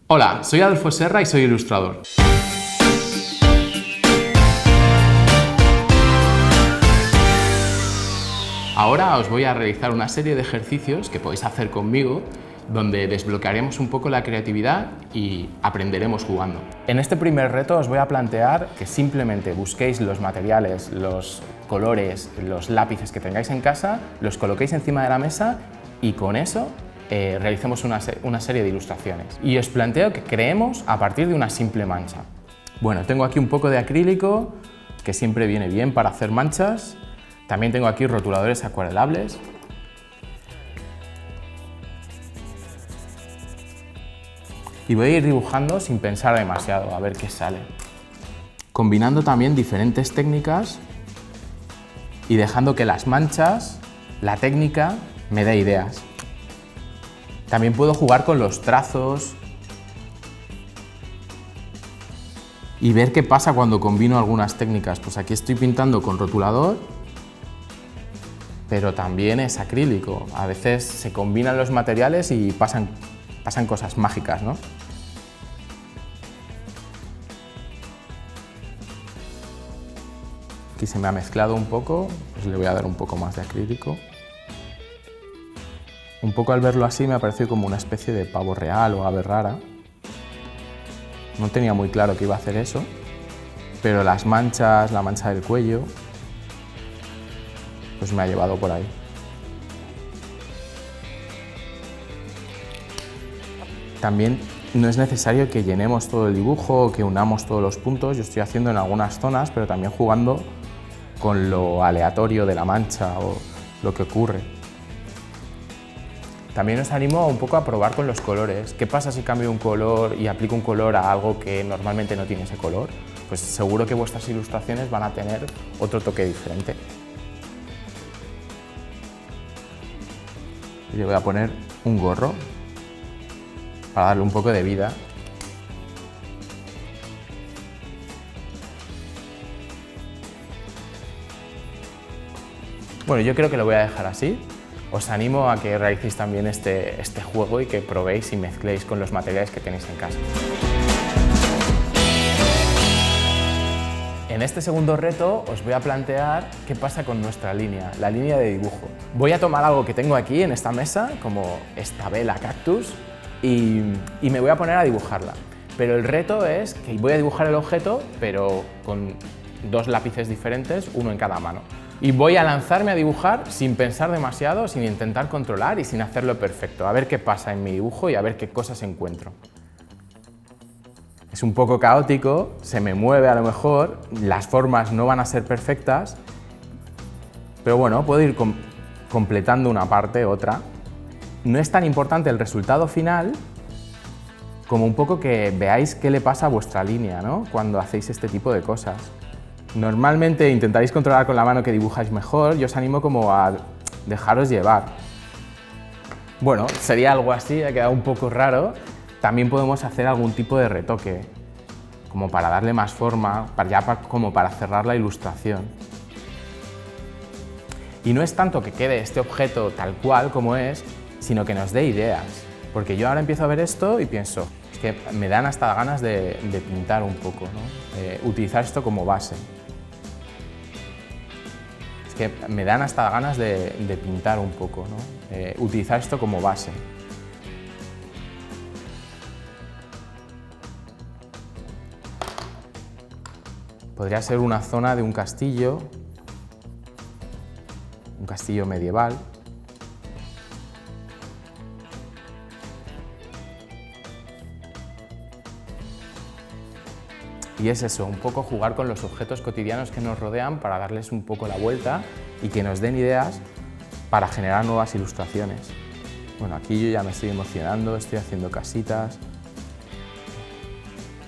Hola, soy Adolfo Serra y soy ilustrador. Ahora os voy a realizar una serie de ejercicios que podéis hacer conmigo, donde desbloquearemos un poco la creatividad y aprenderemos jugando. En este primer reto os voy a plantear que simplemente busquéis los materiales, los colores, los lápices que tengáis en casa, los coloquéis encima de la mesa y con eso realicemos una serie de ilustraciones. Y os planteo que creemos a partir de una simple mancha. Bueno, tengo aquí un poco de acrílico, que siempre viene bien para hacer manchas. También tengo aquí rotuladores acuarelables. Y voy a ir dibujando sin pensar demasiado, a ver qué sale. Combinando también diferentes técnicas y dejando que las manchas, la técnica, me dé ideas. También puedo jugar con los trazos y ver qué pasa cuando combino algunas técnicas. Pues aquí estoy pintando con rotulador, pero también es acrílico. A veces se combinan los materiales y pasan cosas mágicas, ¿no? Aquí se me ha mezclado un poco, pues le voy a dar un poco más de acrílico. Un poco al verlo así me ha parecido como una especie de pavo real o ave rara. No tenía muy claro que iba a hacer eso, pero las manchas, la mancha del cuello, pues me ha llevado por ahí. También no es necesario que llenemos todo el dibujo o que unamos todos los puntos. Yo estoy haciendo en algunas zonas, pero también jugando con lo aleatorio de la mancha o lo que ocurre. También os animo un poco a probar con los colores. ¿Qué pasa si cambio un color y aplico un color a algo que normalmente no tiene ese color? Pues seguro que vuestras ilustraciones van a tener otro toque diferente. Y le voy a poner un gorro para darle un poco de vida. Bueno, yo creo que lo voy a dejar así. Os animo a que realicéis también este juego y que probéis y mezcléis con los materiales que tenéis en casa. En este segundo reto os voy a plantear qué pasa con nuestra línea, la línea de dibujo. Voy a tomar algo que tengo aquí en esta mesa, como esta vela cactus, y me voy a poner a dibujarla. Pero el reto es que voy a dibujar el objeto, pero con dos lápices diferentes, uno en cada mano. Y voy a lanzarme a dibujar sin pensar demasiado, sin intentar controlar y sin hacerlo perfecto. A ver qué pasa en mi dibujo y a ver qué cosas encuentro. Es un poco caótico, se me mueve a lo mejor, las formas no van a ser perfectas, pero bueno, puedo ir completando una parte, otra. No es tan importante el resultado final como un poco que veáis qué le pasa a vuestra línea, ¿no? Cuando hacéis este tipo de cosas. Normalmente intentaréis controlar con la mano que dibujáis mejor, yo os animo como a dejaros llevar. Bueno, sería algo así, ha quedado un poco raro. También podemos hacer algún tipo de retoque, como para darle más forma, como para cerrar la ilustración. Y no es tanto que quede este objeto tal cual como es, sino que nos dé ideas. Porque yo ahora empiezo a ver esto y pienso, es que me dan hasta ganas de pintar un poco, ¿no? Utilizar esto como base. Es que me dan hasta ganas de pintar un poco, ¿no? Utilizar esto como base. Podría ser una zona de un castillo medieval. Y es eso, un poco jugar con los objetos cotidianos que nos rodean para darles un poco la vuelta y que nos den ideas para generar nuevas ilustraciones. Bueno, aquí yo ya me estoy emocionando, estoy haciendo casitas.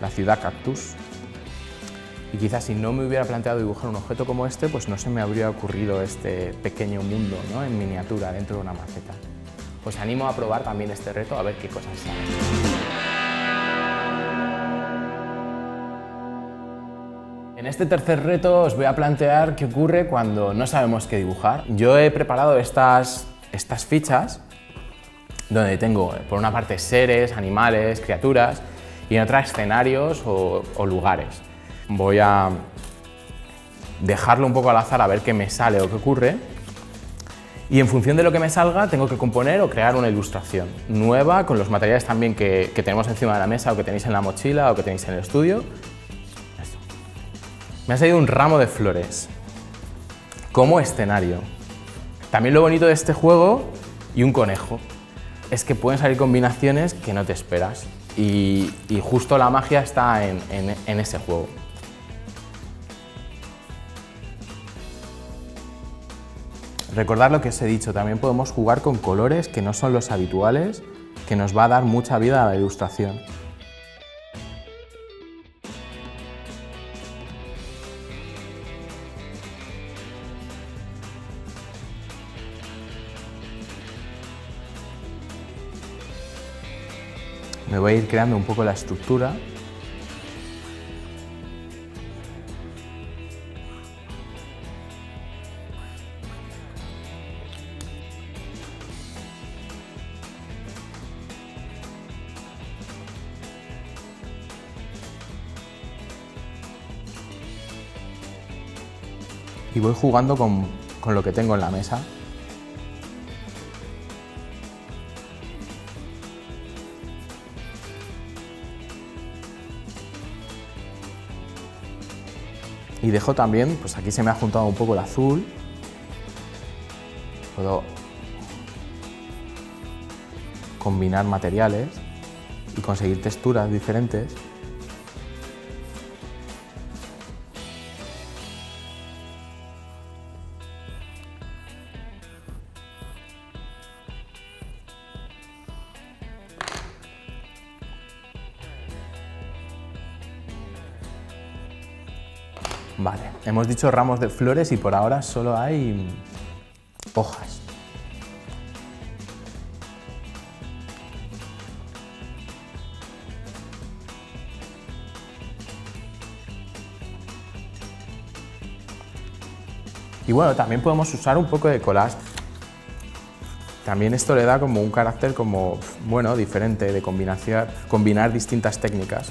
La ciudad cactus. Y quizás si no me hubiera planteado dibujar un objeto como este, pues no se me habría ocurrido este pequeño mundo, ¿no? En miniatura, dentro de una maceta. Os animo a probar también este reto, a ver qué cosas salen. En este tercer reto os voy a plantear qué ocurre cuando no sabemos qué dibujar. Yo he preparado estas fichas donde tengo por una parte seres, animales, criaturas y en otra escenarios o lugares. Voy a dejarlo un poco al azar a ver qué me sale o qué ocurre y en función de lo que me salga tengo que componer o crear una ilustración nueva con los materiales también que tenemos encima de la mesa o que tenéis en la mochila o que tenéis en el estudio. Esto. Me ha salido un ramo de flores como escenario. También lo bonito de este juego y un conejo es que pueden salir combinaciones que no te esperas y justo la magia está en ese juego. Recordad lo que os he dicho, también podemos jugar con colores que no son los habituales, que nos va a dar mucha vida a la ilustración. Me voy a ir creando un poco la estructura. Y voy jugando con lo que tengo en la mesa. Y dejo también, pues aquí se me ha juntado un poco el azul. Puedo combinar materiales y conseguir texturas diferentes. Vale, hemos dicho ramos de flores y por ahora solo hay hojas. Y bueno, también podemos usar un poco de collage. También esto le da como un carácter como, bueno, diferente de combinar distintas técnicas.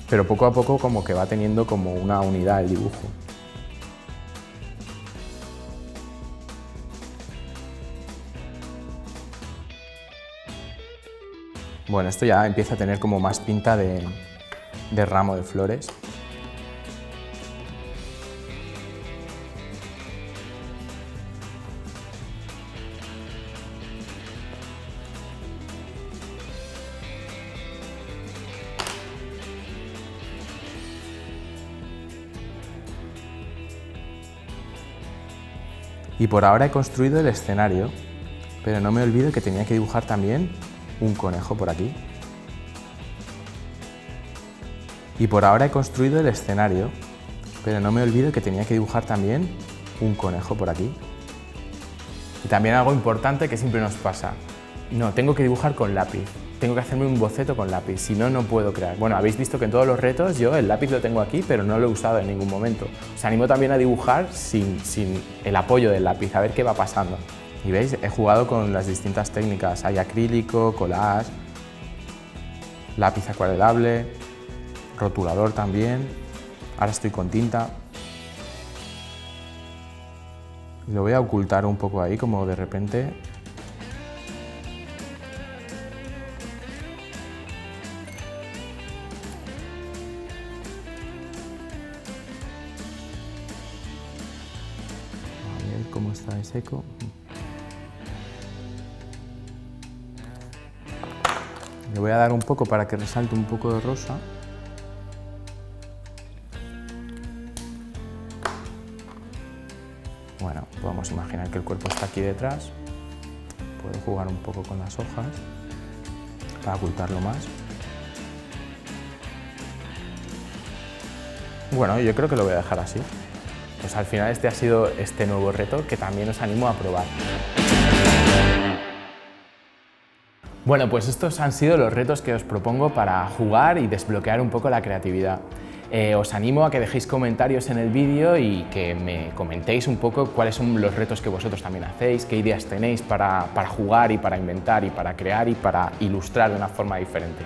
Pero poco a poco como que va teniendo como una unidad el dibujo. Bueno, esto ya empieza a tener como más pinta de ramo de flores. Y por ahora he construido el escenario, pero no me olvido que tenía que dibujar también un conejo por aquí. Y por ahora he construido el escenario, pero no me olvido que tenía que dibujar también un conejo por aquí. Y también algo importante que siempre nos pasa, no, tengo que dibujar con lápiz, tengo que hacerme un boceto con lápiz, si no, no puedo crear. Bueno, habéis visto que en todos los retos yo el lápiz lo tengo aquí, pero no lo he usado en ningún momento. Os animo también a dibujar sin el apoyo del lápiz, a ver qué va pasando. Y veis, he jugado con las distintas técnicas, hay acrílico, collage, lápiz acuarelable, rotulador también, ahora estoy con tinta. Y lo voy a ocultar un poco ahí, como de repente. A ver cómo está de seco. Le voy a dar un poco para que resalte un poco de rosa. Bueno, podemos imaginar que el cuerpo está aquí detrás. Puedo jugar un poco con las hojas para ocultarlo más. Bueno, yo creo que lo voy a dejar así. Pues al final este ha sido este nuevo reto que también os animo a probar. Bueno, pues estos han sido los retos que os propongo para jugar y desbloquear un poco la creatividad. Os animo a que dejéis comentarios en el vídeo y que me comentéis un poco cuáles son los retos que vosotros también hacéis, qué ideas tenéis para jugar y para inventar y para crear y para ilustrar de una forma diferente.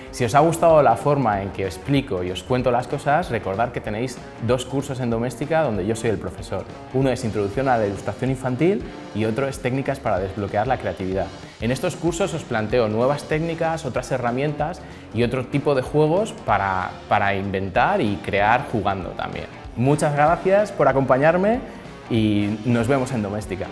Si os ha gustado la forma en que os explico y os cuento las cosas, recordad que tenéis 2 cursos en Doméstica donde yo soy el profesor. Uno es Introducción a la Ilustración Infantil y otro es Técnicas para desbloquear la creatividad. En estos cursos os planteo nuevas técnicas, otras herramientas y otro tipo de juegos para inventar y crear jugando también. Muchas gracias por acompañarme y nos vemos en Doméstica.